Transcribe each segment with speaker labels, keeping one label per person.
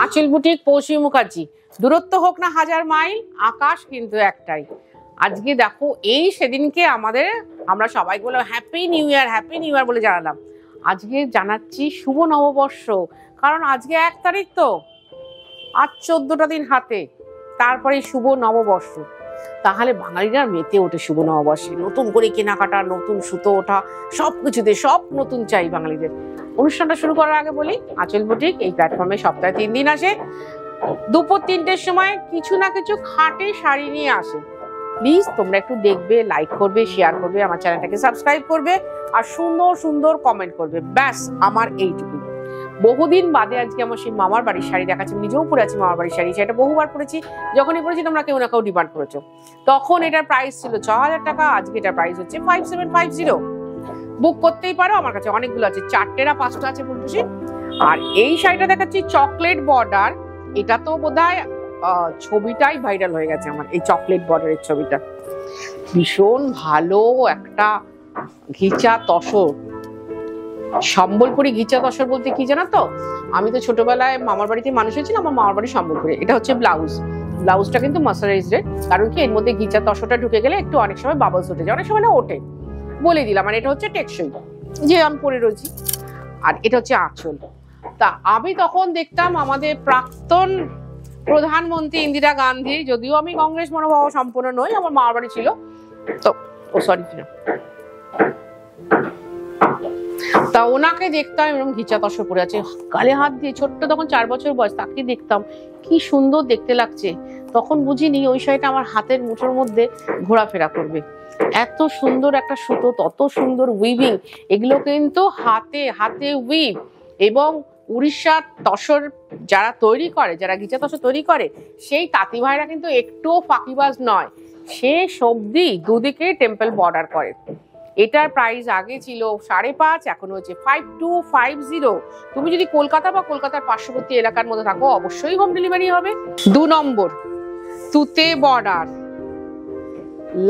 Speaker 1: আঁচল বুটিক, পৌশী মুখার্জি। দূরত্ব হোক না 1000 মাইল, আকাশ কিন্তু একটাই। আজকে দেখো এই সেদিনকে আমরা সবাই বলে happy new year, happy new year বলে জানালাম। আজকে জানাচ্ছি শুভ নববর্ষ, কারণ আজকে 1 তারিখ, তো আজ 14টা দিন হাতে, তারপরে শুভ নববর্ষ। তাহলে বাঙালিরা মেতে ওঠে শুভ নববর্ষে, নতুন করে কেনাকাটা, নতুন সুতো ওঠা, সবকিছুতে সব নতুন চাই বাঙালিদের। অনুষ্ঠানটা শুরু করার আগে বলি, আঁচল বুটিক এই প্ল্যাটফর্মে সপ্তাহে 3 দিন আসে। দুপুর 3টের সময় কিছু না কিছু খাঁটি শাড়ি নিয়ে আসে। প্লিজ তোমরা একটু দেখবে, লাইক করবে, শেয়ার করবে, আমার চ্যানেলটাকে সাবস্ক্রাইব করবে, আর সুন্দর সুন্দর কমেন্ট করবে। ব্যাস আমার এইটুকু। বহুদিন বাদে আজকে আমার সেই মামার বাড়ির শাড়ি দেখাচ্ছি। নিজেও পরে আছি মামার বাড়ির শাড়ি, সেটা বহুবার পরেছি। যখনই পরেছি তোমরা কেউ না কেউ ডিমান্ড করেছো। তখন এটার প্রাইস ছিল 6000 টাকা, আজকে এটার প্রাইস হচ্ছে 5750। বুক করতেই পারো, আমার কাছে অনেকগুলো আছে, 4টে না 5টা আছে ফুলটুসি। আর এই শাড়িটা দেখাচ্ছি চকলেট বর্ডার। এটা তো বোধহয় ছবিটাই ভাইরাল হয়ে গেছে আমার, এই চকলেট বর্ডারের ছবিটা। ভীষণ ভালো একটা ঘিচা তসর, সম্বলপুরি ঘিচা তসর বলতে কি জানো তো? আমি তো ছোটবেলায় মামার বাড়িতে মানুষ হয়েছিলাম, আমার মামার বাড়ি সম্বলপুরে। এটা হচ্ছে ব্লাউজটা কিন্তু মার্সারাইজড, কারণ কি এর মধ্যে ঘিচা তসরটা ঢুকে গেলে একটু অনেক সময় বাবলস উঠে যায়, অনেক সময় না ওঠে, বলে দিলাম। আর এটা হচ্ছে টেকসই, যে আমি পরে রয়েছি। আর এটা হচ্ছে আঁচল। তা আমি তখন দেখতাম আমাদের প্রাক্তন প্রধানমন্ত্রী ইন্দিরা গান্ধী, যদিও আমি কংগ্রেস মনোভাব সম্পূর্ণ নই, আমার মামার বাড়ি ছিল তো, তা ওনাকে দেখতাম এরকম ঘিচা তসর পরে আছে, গালে হাত দিয়ে, ছোট্ট তখন 4 বছর বয়স, তাকে দেখতাম কি সুন্দর দেখতে লাগছে। তখন বুঝিনি ওই শাড়িটা আমার হাতের মুঠোর মধ্যে ঘোরাফেরা করবে। এত সুন্দর একটা সুতো, তত সুন্দর উইভিং, এগুলো কিন্তু হাতে হাতে উইভ। এবং উড়িষ্যার তসর যারা তৈরি করে, যারা ঘিচা তসর তৈরি করে, সেই তাঁতি ভাইরা কিন্তু একটুও ফাঁকিবাজ নয়। সে সবদি দুদিকে টেম্পল বর্ডার করে। এটার প্রাইস আগে ছিল 5.5, এখন হচ্ছে 5250। তুমি যদি কলকাতা বা কলকাতার পার্শ্ববর্তী এলাকার মধ্যে থাকো, অবশ্যই হোম ডেলিভারি হবে। 2 নম্বর তুতে বর্ডার,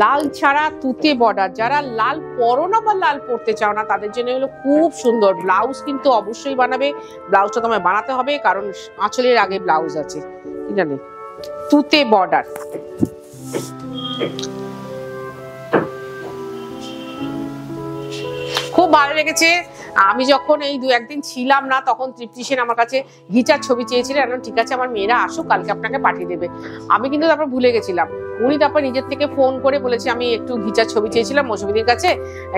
Speaker 1: লাল ছাড়া তুতে বর্ডার। যারা লাল পরো না বা লাল পরতে চাও না, তাদের জন্য হলো খুব সুন্দর। ব্লাউজ কিন্তু অবশ্যই বানাবে, ব্লাউজটা তোমায় বানাতে হবে, কারণ আঁচলের আগে ব্লাউজ আছে। কি জানি তুতে বর্ডার, খুব ভালো লেগেছে। আমি যখন এই 2-1 দিন ছিলাম না, তখন তৃপ্তি সেন আমার কাছে ঘিচার ছবি চেয়েছিলেন। ঠিক আছে, আমার মেয়েরা আসুক, কালকে আপনাকে পাঠিয়ে দেবে। আমি কিন্তু তারপর ভুলে গেছিলাম। উনি তারপর নিজের থেকে ফোন করে বলেছে, আমি একটু ঘিচার ছবি চেয়েছিলাম মৌসুমীদের কাছে,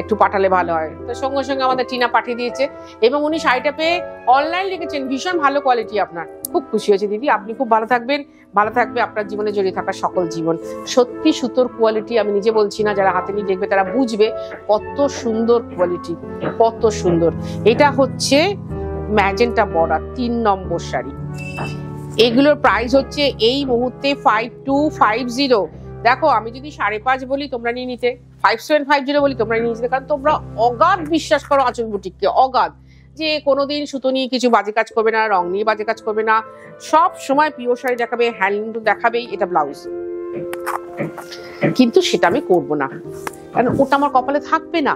Speaker 1: একটু পাঠালে ভালো হয়। তো সঙ্গে সঙ্গে আমাদের টিনা পাঠিয়ে দিয়েছে। এবং উনি শাড়িটা পেয়ে অনলাইন লিখেছেন, ভীষণ ভালো কোয়ালিটি আপনার। খুব খুশি হয়েছে দিদি, আপনি খুব ভালো থাকবেন, ভালো থাকবে আপনার জীবনে জড়িয়ে থাকা সকল জীবন। সত্যি সুতোর কোয়ালিটি আমি নিজে বলছি না, যারা হাতে নিয়ে দেখবে তারা বুঝবে কত সুন্দর কোয়ালিটি, কত সুন্দর। এটা হচ্ছে ম্যাজেন্টা বর্ডার 3 নম্বর শাড়ি। এগুলোর প্রাইস হচ্ছে এই মুহূর্তে 5250। দেখো আমি যদি 5.5 বলি তোমরা নিয়ে নিতে, 5750 বলি তোমরা নিয়ে নিতে, কারণ তোমরা অগাধ বিশ্বাস করো আঁচল বুটিককে, অগাধ। যে কোনোদিন সুতো নিয়ে কিছু বাজে কাজ করবে না, রং নিয়ে বাজে কাজ করবে না, সব সময় পিওর শাড়ি দেখাবে, হ্যান্ডলুম দেখাবেই। এটা ব্লাউজ, কিন্তু সেটা আমি করবো না, কারণ ওটা আমার কপালে থাকবে না।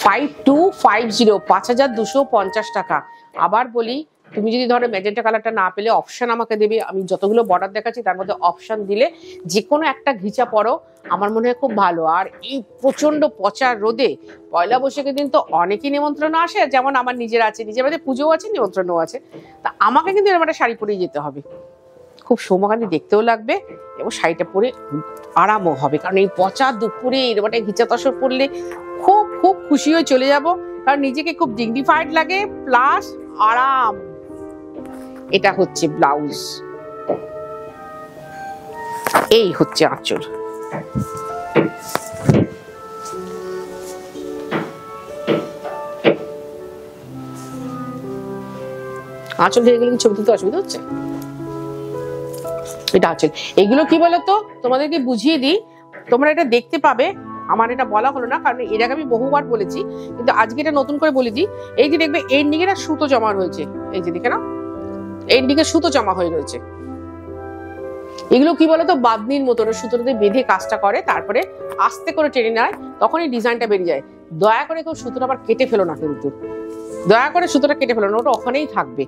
Speaker 1: 5250, 5250 টাকা। আবার বলি, তুমি যদি ধরো ম্যাজেন্টা কালারটা না পেলে অপশন আমাকে দেবে, আমি যতগুলো বর্ডার দেখাচ্ছি তার মধ্যে অপশন দিলে যে কোনো একটা ঘিচা পরো, আমার মনে হয় খুব ভালো। আর এই প্রচন্ড পচা রোদে পয়লা বৈশাখের দিন তো অনেকই নিমন্ত্রণ আসে, যেমন আমার নিজের আছে, নিজের বাড়িতে পুজোও আছে, নিমন্ত্রণও আছে। তা আমাকে কিন্তু এরকম একটা শাড়ি পরেই যেতে হবে, খুব সৌমকান্তি দেখতেও লাগবে এবং শাড়িটা পরে আরামও হবে। কারণ এই পচা দুপুরে এরকম একটা ঘিচা তসর পরলে খুব খুব খুশি হয়ে চলে যাব, কারণ নিজেকে খুব ডিগনিফাইড লাগে, প্লাস আরাম। এটা হচ্ছে ব্লাউজ, এই হচ্ছে আঁচল। আঁচল হয়ে গেলে ছবি তুলতে অসুবিধা হচ্ছে? এটা আঁচল। এগুলো কি বলতো, তোমাদেরকে বুঝিয়ে দিই, তোমরা এটা দেখতে পাবে। আমার এটা বলা হলো না, কারণ এর আগে আমি বহুবার বলেছি, কিন্তু আজকে এটা নতুন করে বলে দিই। এই যে দেখবে এন্ডিংয়ে না সুতো জমা রয়েছে, এই যে দেখে না, এন্ডিংয়ে সুতো জমা হয়ে রয়েছে। এগুলো কি বলতো, বাদনির মতো সুতোতে বেঁধে কাজটা করে, তারপরে আস্তে করে টেনে নেয়, তখন এই ডিজাইনটা বেরিয়ে যায়। দয়া করে কেউ সুতোটা আবার কেটে ফেলো না কিন্তু, দয়া করে সুতোটা কেটে ফেলো না, ওটা ওখানেই থাকবে।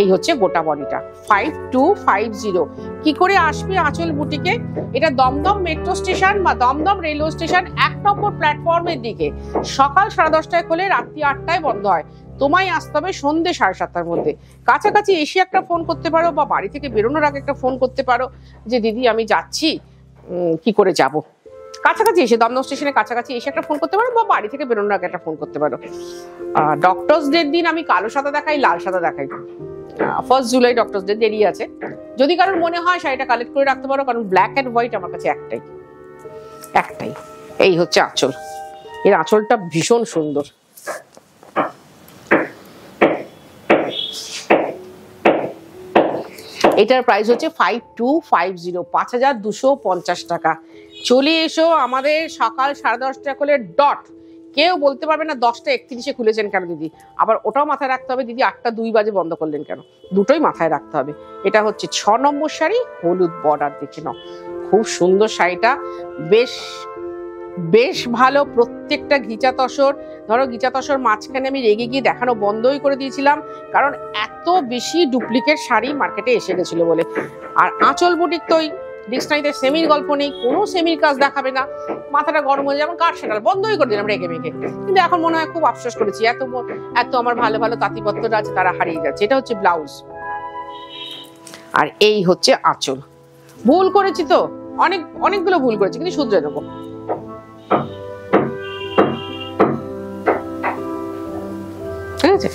Speaker 1: এই হচ্ছে গোটা বডিটা 5250। কি করে আসবে আঁচল বুটিকে? এটা দমদম মেট্রো স্টেশন বা দমদম রেলওয়ে স্টেশন 1 নম্বর প্ল্যাটফর্মের দিকে। সকাল 10:30টায় খোলে, রাত্রি 8টায় বন্ধ হয়। তোমায় আসতে হবে সন্ধ্যে 7:30টার মধ্যে। কাছাকাছি এসে একটা ফোন করতে পারো বা বাড়ি থেকে বেরোনোর আগে একটা ফোন করতে পারো যে দিদি আমি যাচ্ছি, কি করে যাব। কাছাকাছি এসে দমদম স্টেশনের কাছাকাছি এসে একটা ফোন করতে পারো বা বাড়ি থেকে বেরোনোর আগে একটা ফোন করতে পারো। ডক্টরস ডের দিন আমি কালো সাদা দেখাই, লাল সাদা দেখাই। 1 জুলাই ডক্টরস ডে, দেরি আছে। যদি কারোর মনে হয় শাড়িটা কালেক্ট করে রাখতে পারো, কারণ ব্ল্যাক এন্ড হোয়াইট আমার কাছে একটাই। এই হচ্ছে আঁচল। এর আঁচলটা ভীষণ সুন্দর। এটার প্রাইস হচ্ছে 5250, 5250 টাকা। চলে এসো আমাদের সকাল 10:30 খুলে ডট। কেউ বলতে পারবে না 10:31 খুলেছেন কেন দিদি। আবার ওটাও মাথায় রাখতে হবে দিদি 8:02 বাজে বন্ধ করলেন কেন। দুটোই মাথায় রাখতে হবে। এটা হচ্ছে 6 নম্বর শাড়ি, হলুদ বর্ডার। দেখে নাও, খুব সুন্দর শাড়িটা। বেশ ভালো। প্রত্যেকটা ঘিচা তসর, ধরো ঘিচা তসর মাঝখানে আমি রেগে গিয়ে দেখানো বন্ধই করে দিয়েছিলাম, কারণ এত বেশি ডুপ্লিকেট শাড়ি মার্কেটে এসে গেছিল বলে। আর আঁচল বুটিক তো ডিকশনারিতে সেমির গল্প নেই, কোনো সেমির কাজ দেখাবে না। মাথাটা গরম হয়ে যাবে, কাঠ সেটাল বন্ধই করে দিলাম রেগে মেগে। কিন্তু এখন মনে হয় খুব আফসোস করেছি, এত আমার ভালো ভালো তাঁতিপত্ররা আছে তারা হারিয়ে যাচ্ছে। এটা হচ্ছে ব্লাউজ, আর এই হচ্ছে আঁচল। ভুল করেছি তো, অনেকগুলো ভুল করেছি, কিন্তু শুধরে দেবো। ঠিক আছে,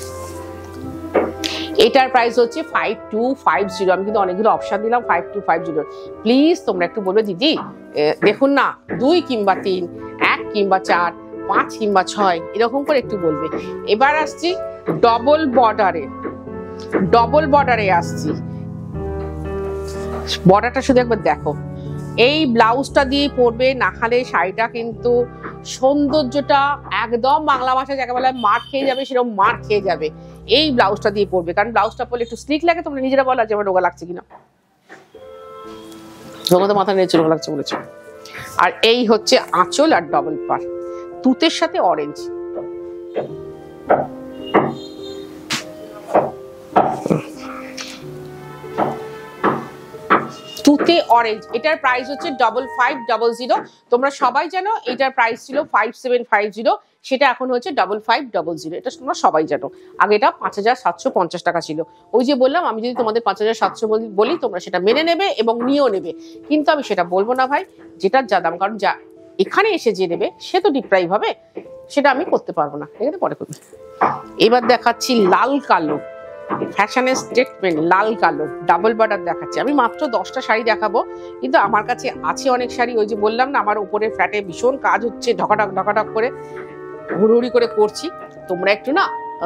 Speaker 1: এটার প্রাইস হচ্ছে 5250। আমি কিন্তু অনেকগুলো অপশন দিলাম 5250। প্লিজ তোমরা একটু বলবে দিদি দেখুন না 2 কিংবা 3, 1 কিংবা 4, 5 কিংবা 6 এরকম করে একটু বলবে। এবার আসছি ডবল বর্ডারে আসছি। বর্ডারটা শুধু একবার দেখো। এই ব্লাউজটা দিয়ে পরবে, না হলে শাড়িটা কিন্তু সৌন্দর্যটা একদম বাংলা ভাষায় যাকে বলা হয় মার খেয়ে যাবে, সেরকম মার খেয়ে যাবে। এই ব্লাউজটা দিয়ে পরবে, কারণ ব্লাউজটা পরলে একটু স্লিক লাগে। তোমরা নিজেরা বলা যে আমার রোগা লাগছে কিনা, তোমার তো মাথা নিয়ে রোগা লাগছে বলেছো। আর এই হচ্ছে আঁচল আর ডবল পার, তুতের সাথে অরেঞ্জ। তুতে অরেঞ্জ। এটার প্রাইস হচ্ছে 5500। তোমরা সবাই জানো এটার প্রাইস ছিল 5750, সেটা এখন হচ্ছে 5500। এটা তোমরা সবাই জানো। আগে এটা 5750 টাকা ছিল। ওই যে বললাম, আমি যদি তোমাদের 5700 বলি তোমরা সেটা মেনে নেবে এবং নিয়েও নেবে, কিন্তু আমি সেটা বলবো না ভাই, যেটার যা দাম। কারণ যা এখানে এসে যে নেবে সে তো ডিপ্রাইভ হবে, সেটা আমি করতে পারবো না, ঠিক আছে, পরে করবে। এবার দেখাচ্ছি লাল কালো, ফ্যাশনের স্টেটমেন্ট, লাল কালো ডাবল বর্ডার দেখাচ্ছি। আমি মাত্র 10টা শাড়ি দেখাবো, কিন্তু আমার কাছে আছে অনেক শাড়ি। ওই যে বললাম না, আমার উপরে ফ্ল্যাটে ভীষণ কাজ হচ্ছে, ঢকাঢক করে হুড়ুহুড়ি করে করছি। তোমরা একটু না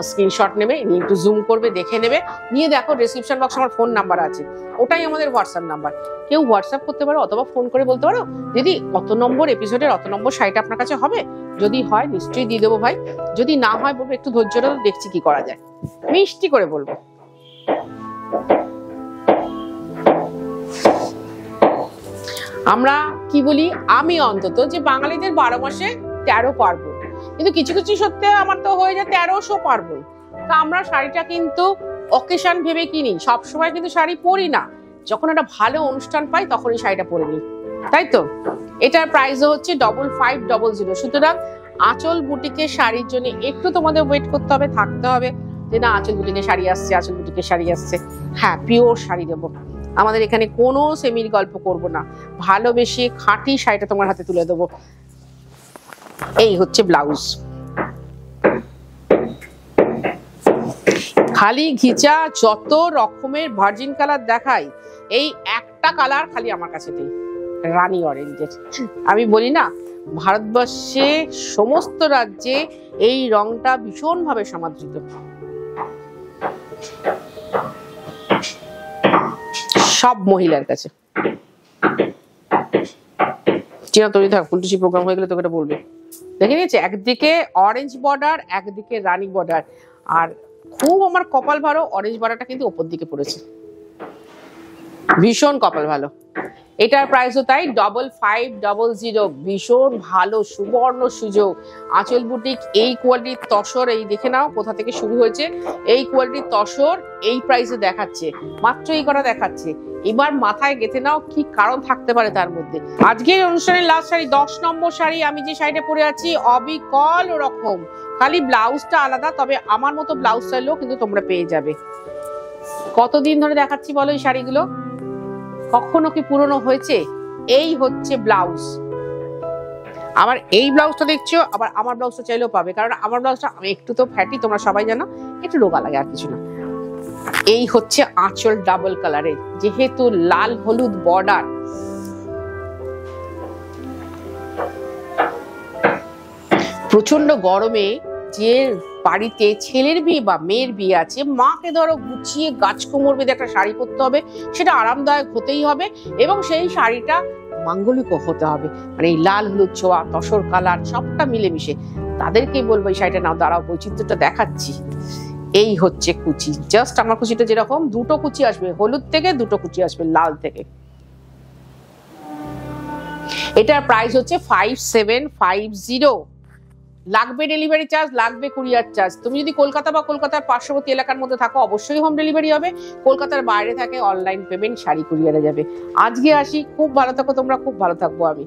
Speaker 1: স্ক্রিনশট নেবে, নিয়ে একটু জুম করবে, দেখে নেবে, নিয়ে দেখো ডেসক্রিপশন বক্স আমার ফোন নাম্বার আছে, ওটাই আমাদের হোয়াটসঅ্যাপ নাম্বার। কেউ হোয়াটসঅ্যাপ করতে পারো অথবা ফোন করে বলতে পারো দিদি অত নম্বর এপিসোডের অত নম্বর শাড়িটা আপনার কাছে হবে। যদি হয় নিশ্চয়ই দিয়ে দেবো ভাই, যদি না হয় বলবো একটু ধৈর্য ধরো, দেখছি কি করা যায়, মিষ্টি করে বলবো। আমরা কি বলি, আমি অন্তত, যে বাঙালিদের 12 মাসে 13 পার্বণ, কিন্তু কিছু কিছু সত্যি আমার তো হয়ে যায় 1300 পার্বণ। তা আমরা শাড়িটা কিন্তু অকেশন ভেবে কিনি, সবসময় কিন্তু শাড়ি পরি না। যখন একটা ভালো অনুষ্ঠান পাই তখনই শাড়িটা পরে নিই, তাই তো। এটার প্রাইসও হচ্ছে 5500। সুতরাং আঁচল বুটিকের শাড়ির জন্য একটু তোমাদের ওয়েট করতে হবে, থাকতে হবে, যে না আঁচল বুটিকের শাড়ি আসছে, আঁচল বুটিকের শাড়ি আসছে। হ্যাঁ, পিওর শাড়ি দেবো। আমাদের এখানে কোনো সেমির গল্প করব না, ভালোবেসে খাঁটি শাড়িটা তোমার হাতে তুলে দেবো। এই হচ্ছে ব্লাউজ। খালি ঘিচা যত রকমের ভার্জিন কালার দেখাই, এই একটা কালার খালি আমার কাছে নেই, রানী অরেঞ্জের। আমি বলি না, ভারতবর্ষে সমস্ত রাজ্যে এই রংটা ভীষণভাবে সমাদৃত। সব মহিলার কাছে। চিনা তৈরি থাক, ফুলটুসি প্রোগ্রাম হয়ে গেলে তোকে এটা বলবে। দেখে নিয়েছে, একদিকে অরেঞ্জ বর্ডার, একদিকে রানী বর্ডার। আর খুব আমার কপাল ভালো, অরেঞ্জ বর্ডারটা কিন্তু ওপর দিকে পড়েছে, ভীষণ কপাল ভালো। এটার প্রাইসও তাই 5500। ভীষণ ভালো সুবর্ণ সুযোগ। আঁচল বুটিক এই কোয়ালিটির তসর, এই দেখে নাও কোথা থেকে শুরু হয়েছে। এই কোয়ালিটির তসর এই প্রাইসে দেখাচ্ছে, মাত্র এই কটা দেখাচ্ছে। এবার মাথায় গেঁথে নাও কি কারণ থাকতে পারে তার মধ্যে। আজকের অনুষ্ঠানের লাস্ট শাড়ি 10 নম্বর শাড়ি। আমি যে শাড়িটা পরে আছি অবিকল ওরকম, খালি ব্লাউজটা আলাদা, তবে আমার মতো ব্লাউজ চাইলেও কিন্তু তোমরা পেয়ে যাবে। কতদিন ধরে দেখাচ্ছি বলো এই শাড়িগুলো, কখনো কি পুরনো হয়েছে? এই হচ্ছে ব্লাউজ। আমার এই ব্লাউজটা দেখছো, আবার আমার ব্লাউজটা চাইলেও পাবে, কারণ আমার ব্লাউজটা আমি একটু তো ফ্যাটি, তোমরা সবাই জানো, একটু রোগা লাগে আর কিছু না। এই হচ্ছে আঁচল ডাবল কালারের, যেহেতু লাল হলুদ বর্ডার। প্রচন্ড গরমে যে বাড়িতে ছেলের বিয়ে বা মেয়ের বিয়ে আছে, মাকে ধরো গুছিয়ে গাছ কোমর বেঁধে একটা শাড়ি পরতে হবে, সেটা আরামদায়ক হতেই হবে এবং সেই শাড়িটা মাঙ্গলিকও হতে হবে। মানে এই লাল হলুদ ছোঁয়া, তসর কালার সবটা মিলেমিশে, তাদেরকেই বলবো এই শাড়িটা নাও। দাঁড়াও বৈচিত্র্যটা দেখাচ্ছি। এই হচ্ছে কুচি, জাস্ট আমার কুচিটা যেরকম, দুটো কুচি আসবে হলুদ থেকে, দুটো কুচি আসবে লাল থেকে। এটার প্রাইস হচ্ছে 5750। লাগবে ডেলিভারি চার্জ, লাগবে কুরিয়ার চার্জ। তুমি যদি কলকাতা বা কলকাতার পার্শ্ববর্তী এলাকার মধ্যে থাকো অবশ্যই হোম ডেলিভারি হবে। কলকাতার বাইরে থাকে অনলাইন পেমেন্ট, শাড়ি কুরিয়ারে যাবে। আজকে আসি, খুব ভালো থাকো তোমরা, খুব ভালো থাকবো আমি।